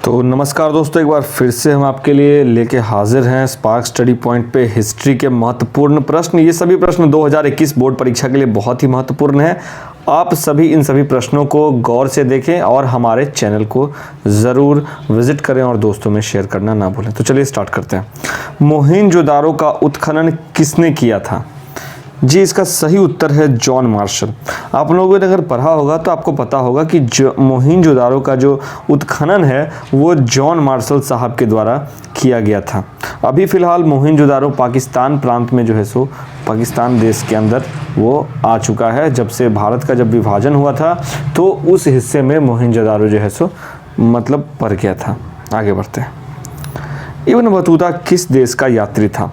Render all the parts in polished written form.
तो नमस्कार दोस्तों, एक बार फिर से हम आपके लिए लेके हाजिर हैं स्पार्क स्टडी पॉइंट पे हिस्ट्री के महत्वपूर्ण प्रश्न। ये सभी प्रश्न 2021 बोर्ड परीक्षा के लिए बहुत ही महत्वपूर्ण है। आप सभी इन सभी प्रश्नों को गौर से देखें और हमारे चैनल को ज़रूर विजिट करें और दोस्तों में शेयर करना ना भूलें। तो चलिए स्टार्ट करते हैं। मोहनजोदारो का उत्खनन किसने किया था? जी, इसका सही उत्तर है जॉन मार्शल। आप लोगों ने अगर पढ़ा होगा तो आपको पता होगा कि मोहनजोदारो का जो उत्खनन है वो जॉन मार्शल साहब के द्वारा किया गया था। अभी फ़िलहाल मोहनजोदारो पाकिस्तान प्रांत में जो है सो पाकिस्तान देश के अंदर वो आ चुका है। जब से भारत का जब विभाजन हुआ था तो उस हिस्से में मोहनजोदारो जो है सो मतलब पड़ गया था। आगे बढ़ते हैं। इब्न बतूता किस देश का यात्री था?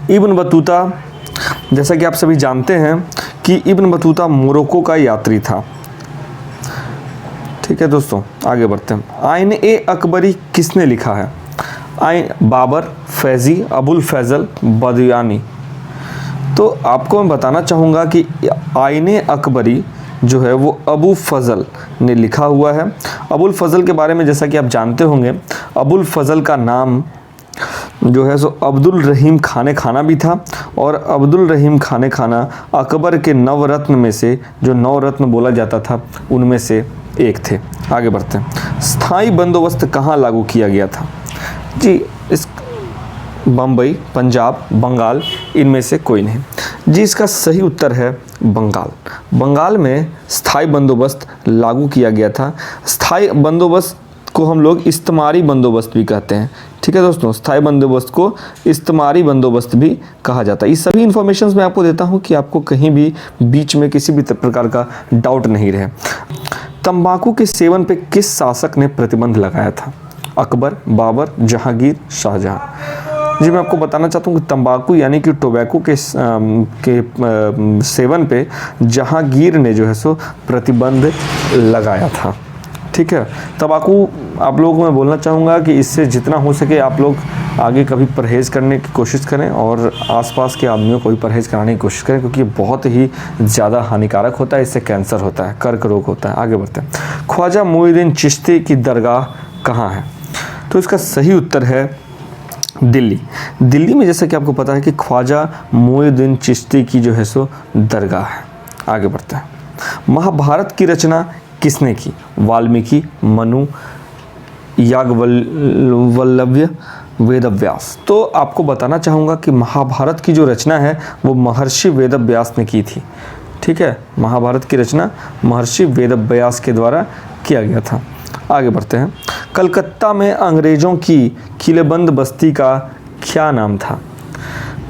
इब्न बतूता, जैसा कि आप सभी जानते हैं कि इब्न बतूता मोरक्को का यात्री था। ठीक है दोस्तों, आगे बढ़ते हैं। आईन-ए-अकबरी किसने लिखा है? बाबर, फैज़ी, अबुल फैज़ल, बदियानी। तो आपको मैं बताना चाहूँगा कि आईन-ए-अकबरी जो है वो अबू फज़ल ने लिखा हुआ है। अबुल फज़ल के बारे में जैसा कि आप जानते होंगे, अबुल फज़ल का नाम जो है सो अब्दुल रहीम खाने खाना भी था और अब्दुल रहीम खाने खाना अकबर के नवरत्न में से, जो नवरत्न बोला जाता था, उनमें से एक थे। आगे बढ़ते हैं। स्थायी बंदोबस्त कहाँ लागू किया गया था? जी, इस बम्बई, पंजाब, बंगाल, इनमें से कोई नहीं। जी, इसका सही उत्तर है बंगाल। बंगाल में स्थायी बंदोबस्त लागू किया गया था। स्थायी बंदोबस्त को हम लोग इस्तिमारी बंदोबस्त भी कहते हैं। ठीक है दोस्तों, स्थायी बंदोबस्त को इस्तिमारी बंदोबस्त भी कहा जाता है। ये सभी इन्फॉर्मेशन मैं आपको देता हूँ कि आपको कहीं भी बीच में किसी भी प्रकार का डाउट नहीं रहे। तंबाकू के सेवन पे किस शासक ने प्रतिबंध लगाया था? अकबर, बाबर, जहांगीर, शाहजहां। जी, मैं आपको बताना चाहता हूँ कि तंबाकू यानी कि टोबैको के सेवन पे जहांगीर ने जो है सो प्रतिबंध लगाया था। ठीक है, तंबाकू आप लोगों को मैं बोलना चाहूँगा कि इससे जितना हो सके आप लोग आगे कभी परहेज़ करने की कोशिश करें और आसपास के आदमियों को भी परहेज़ कराने की कोशिश करें, क्योंकि ये बहुत ही ज़्यादा हानिकारक होता है। इससे कैंसर होता है, कर्क रोग होता है। आगे बढ़ते हैं। ख्वाजा मोइनुद्दीन चिश्ती की दरगाह कहाँ है? तो इसका सही उत्तर है दिल्ली। दिल्ली में जैसा कि आपको पता है कि ख्वाजा मोइनुद्दीन चिश्ती की जो है सो दरगाह है। आगे बढ़ते हैं। महाभारत की रचना किसने की? वाल्मीकि, मनु, याज्ञवल्क्य, वेदव्यास। तो आपको बताना चाहूँगा कि महाभारत की जो रचना है वो महर्षि वेदव्यास ने की थी। ठीक है, महाभारत की रचना महर्षि वेदव्यास के द्वारा किया गया था। आगे बढ़ते हैं। कलकत्ता में अंग्रेज़ों की किलेबंद बस्ती का क्या नाम था?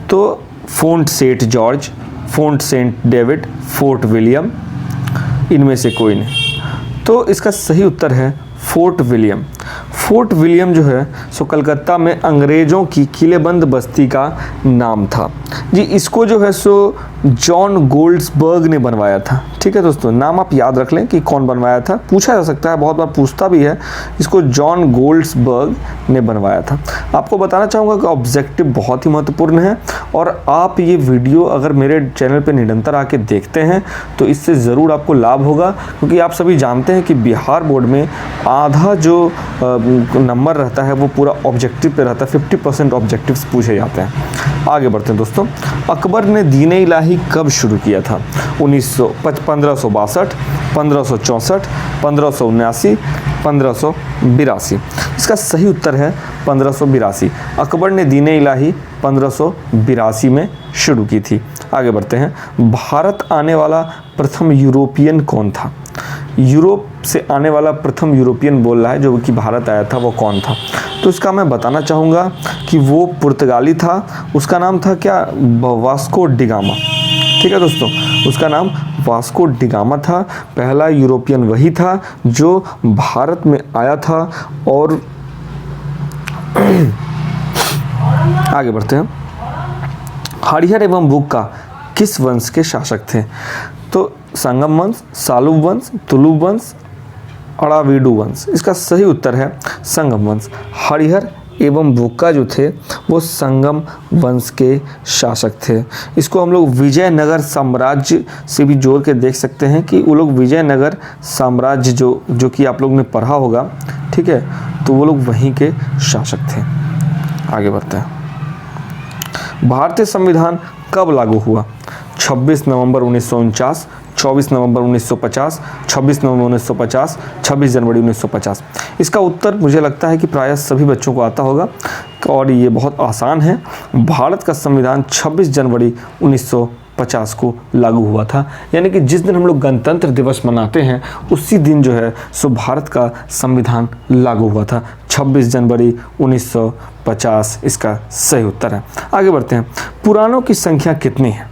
तो Fort Saint George, Fort Saint David, Fort William, इनमें से कोई नहीं। तो इसका सही उत्तर है फोर्ट विलियम। फोर्ट विलियम जो है सो कलकत्ता में अंग्रेज़ों की किलेबंद बस्ती का नाम था। जी, इसको जो है सो जॉन गोल्ड्सबर्ग ने बनवाया था। ठीक है दोस्तों, नाम आप याद रख लें कि कौन बनवाया था, पूछा जा सकता है, बहुत बार पूछता भी है। इसको जॉन गोल्ड्सबर्ग ने बनवाया था। आपको बताना चाहूँगा कि ऑब्जेक्टिव बहुत ही महत्वपूर्ण है और आप ये वीडियो अगर मेरे चैनल पे निरंतर आके देखते हैं तो इससे ज़रूर आपको लाभ होगा, क्योंकि आप सभी जानते हैं कि बिहार बोर्ड में आधा जो नंबर रहता है वो पूरा ऑब्जेक्टिव पे रहता है। 50% ऑब्जेक्टिव्स पूछे जाते हैं। आगे बढ़ते हैं दोस्तों। अकबर ने दीन इलाही कब शुरू किया था? 1562, 1564, 1579, 1582। इसका सही उत्तर है 1582। अकबर ने दीन इलाही 1582 में शुरू की थी। आगे बढ़ते हैं। भारत आने वाला प्रथम यूरोपियन कौन था? यूरोप से आने वाला प्रथम यूरोपियन बोल रहा है जो कि भारत आया था, वो कौन था? तो इसका मैं बताना चाहूँगा कि वो पुर्तगाली था। उसका नाम था क्या? Vasco da Gama. ठीक है दोस्तों, उसका नाम वास्को डिगामा था। पहला यूरोपियन वही था जो भारत में आया था। और आगे बढ़ते हैं। हरिहर एवं बुक्का किस वंश के शासक थे? तो संगम वंश, सालुब वंश, तुलुब वंश, अड़ावीडु वंश। इसका सही उत्तर है संगम वंश। हरिहर एवं बुक्का जो थे वो संगम वंश के शासक थे। इसको हम लोग विजयनगर साम्राज्य से भी जोड़ के देख सकते हैं कि वो लोग विजयनगर साम्राज्य जो कि आप लोग ने पढ़ा होगा, ठीक है, तो वो लोग वहीं के शासक थे। आगे बढ़ते हैं। भारतीय संविधान कब लागू हुआ? 26 नवंबर 1949, 24 नवंबर 1950, 26 नवंबर 1950, 26 जनवरी 1950। इसका उत्तर मुझे लगता है कि प्रायः सभी बच्चों को आता होगा और ये बहुत आसान है। भारत का संविधान 26 जनवरी 1950 को लागू हुआ था, यानी कि जिस दिन हम लोग गणतंत्र दिवस मनाते हैं उसी दिन जो है सो भारत का संविधान लागू हुआ था। 26 जनवरी 1950 इसका सही उत्तर है। आगे बढ़ते हैं। पुराणों की संख्या कितनी है?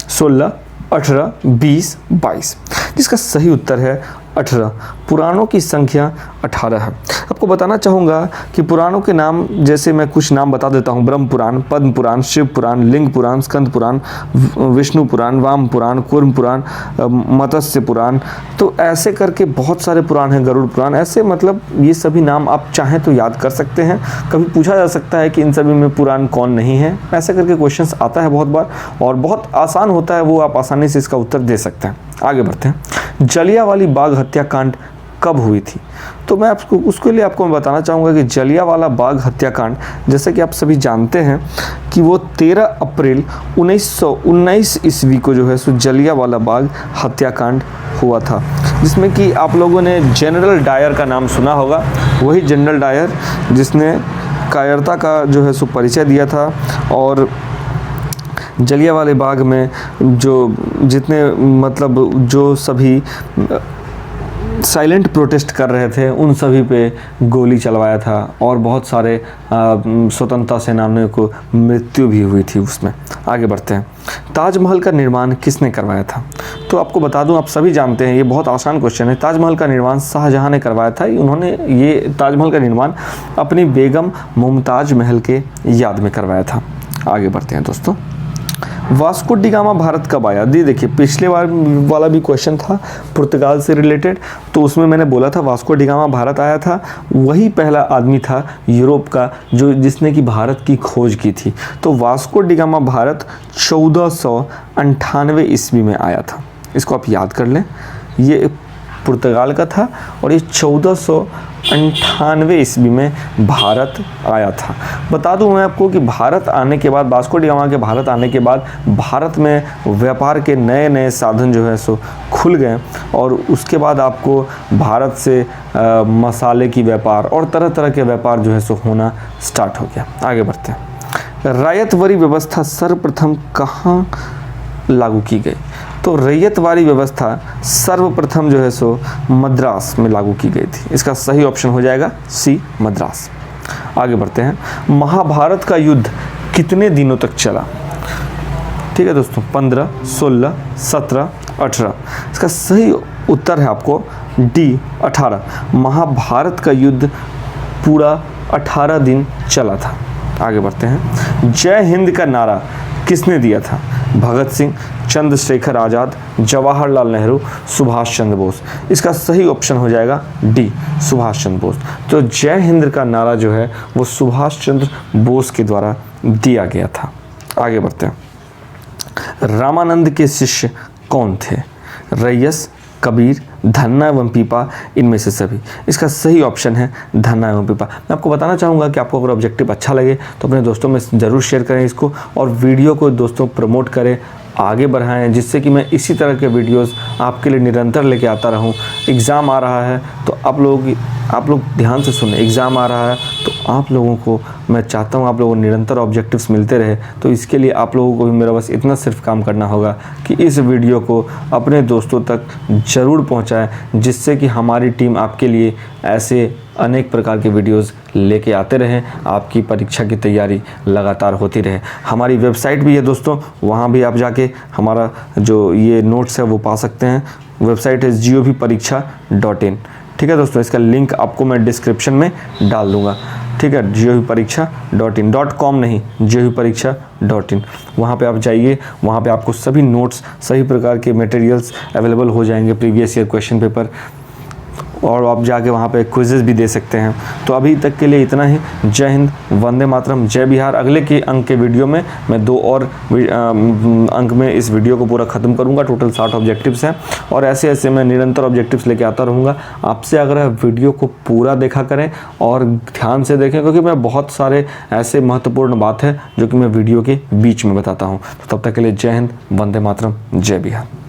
16, 18, 20, 22। जिसका सही उत्तर है 18। पुराणों की संख्या 18 है। आपको बताना चाहूँगा कि पुराणों के नाम, जैसे मैं कुछ नाम बता देता हूँ। ब्रह्म पुराण, पद्म पुराण, शिव पुराण, लिंग पुराण, स्कंद पुराण, विष्णु पुराण, वाम पुराण, कूर्म पुराण, मत्स्य पुराण। तो ऐसे करके बहुत सारे पुराण हैं, गरुड़ पुराण। ऐसे मतलब ये सभी नाम आप चाहें तो याद कर सकते हैं। कभी पूछा जा सकता है कि इन सभी में पुराण कौन नहीं है, ऐसे करके क्वेश्चंस आता है बहुत बार और बहुत आसान होता है वो, आप आसानी से इसका उत्तर दे सकते हैं। आगे बढ़ते हैं। जलियांवाला बाग हत्याकांड कब हुई थी? तो मैं आपको उसके लिए आपको मैं बताना चाहूँगा कि जलियांवाला बाग हत्याकांड, जैसे कि आप सभी जानते हैं कि वो 13 अप्रैल 1919 ईस्वी को जो है सो जलियांवाला बाग हत्याकांड हुआ था, जिसमें कि आप लोगों ने जनरल डायर का नाम सुना होगा। वही जनरल डायर जिसने कायरता का जो है सो परिचय दिया था और जलियांवाला बाग में जो जितने मतलब जो सभी साइलेंट प्रोटेस्ट कर रहे थे उन सभी पे गोली चलवाया था और बहुत सारे स्वतंत्रता सेनानियों को मृत्यु भी हुई थी उसमें। आगे बढ़ते हैं। ताजमहल का निर्माण किसने करवाया था? तो आपको बता दूं, आप सभी जानते हैं, ये बहुत आसान क्वेश्चन है। ताजमहल का निर्माण शाहजहां ने करवाया था। उन्होंने ये ताजमहल का निर्माण अपनी बेगम मुमताज महल के याद में करवाया था। आगे बढ़ते हैं दोस्तों। वास्को डी गामा भारत कब आया? देखिए पिछले बार वाला भी क्वेश्चन था पुर्तगाल से रिलेटेड, तो उसमें मैंने बोला था वास्को डी गामा भारत आया था। वही पहला आदमी था यूरोप का जिसने कि भारत की खोज की थी। तो वास्को डी गामा भारत 1498 ईस्वी में आया था। इसको आप याद कर लें, ये पुर्तगाल का था और ये 1498 ईस्वी में भारत आया था। बता दूं मैं आपको कि भारत आने के बाद, वास्को डी गामा के भारत आने के बाद भारत में व्यापार के नए नए साधन जो है सो खुल गए और उसके बाद आपको भारत से मसाले की व्यापार और तरह तरह के व्यापार जो है सो होना स्टार्ट हो गया। आगे बढ़ते हैं। रैयतवारी व्यवस्था सर्वप्रथम कहाँ लागू की गई? तो रैयतवारी व्यवस्था सर्वप्रथम जो है सो मद्रास में लागू की गई थी। इसका सही ऑप्शन हो जाएगा सी, मद्रास। आगे बढ़ते हैं। महाभारत का युद्ध कितने दिनों तक चला? ठीक है दोस्तों, 15, 16, 17, 18। इसका सही उत्तर है आपको डी, 18। महाभारत का युद्ध पूरा 18 दिन चला था। आगे बढ़ते हैं। जय हिंद का नारा किसने दिया था? भगत सिंह, चंद्रशेखर आज़ाद, जवाहरलाल नेहरू, सुभाष चंद्र बोस। इसका सही ऑप्शन हो जाएगा डी, सुभाष चंद्र बोस। तो जय हिंद का नारा जो है वो सुभाष चंद्र बोस के द्वारा दिया गया था। आगे बढ़ते हैं। रामानंद के शिष्य कौन थे? रैयस, कबीर, धन्ना एवं पीपा, इनमें से सभी। इसका सही ऑप्शन है धन्ना एवं पीपा। मैं आपको बताना चाहूँगा कि आपको अगर ऑब्जेक्टिव अच्छा लगे तो अपने दोस्तों में ज़रूर शेयर करें इसको और वीडियो को दोस्तों प्रमोट करें, आगे बढ़ाएं, जिससे कि मैं इसी तरह के वीडियोस आपके लिए निरंतर लेके आता रहूं। एग्ज़ाम आ रहा है तो आप लोग ध्यान से सुनें। एग्ज़ाम आ रहा है तो आप लोगों को मैं चाहता हूं आप लोगों को निरंतर ऑब्जेक्टिव्स मिलते रहे। तो इसके लिए आप लोगों को भी मेरा बस इतना सिर्फ काम करना होगा कि इस वीडियो को अपने दोस्तों तक ज़रूर पहुंचाएं, जिससे कि हमारी टीम आपके लिए ऐसे अनेक प्रकार के वीडियोस लेके आते रहें, आपकी परीक्षा की तैयारी लगातार होती रहे। हमारी वेबसाइट भी है दोस्तों, वहाँ भी आप जाके हमारा जो ये नोट्स है वो पा सकते हैं। वेबसाइट है govpariksha.in। ठीक है दोस्तों, इसका लिंक आपको मैं डिस्क्रिप्शन में डाल दूँगा। ठीक है, govpariksha.in, .com नहीं, govpariksha.in। वहाँ पे आप जाइए, वहाँ पे आपको सभी नोट्स, सभी प्रकार के मटेरियल्स अवेलेबल हो जाएंगे, प्रीवियस ईयर क्वेश्चन पेपर और आप जाके वहाँ पे क्विज़ेस भी दे सकते हैं। तो अभी तक के लिए इतना ही। जय हिंद, वंदे मातरम, जय बिहार। अगले के अंक के वीडियो में मैं 2 और अंक में इस वीडियो को पूरा ख़त्म करूँगा। टोटल 60 ऑब्जेक्टिव्स हैं और ऐसे ऐसे मैं निरंतर ऑब्जेक्टिव्स लेके आता रहूँगा। आपसे अगर वीडियो को पूरा देखा करें और ध्यान से देखें, क्योंकि मैं बहुत सारे ऐसे महत्वपूर्ण बात है जो कि मैं वीडियो के बीच में बताता हूँ। तो तब तक के लिए जय हिंद, वंदे मातरम, जय बिहार।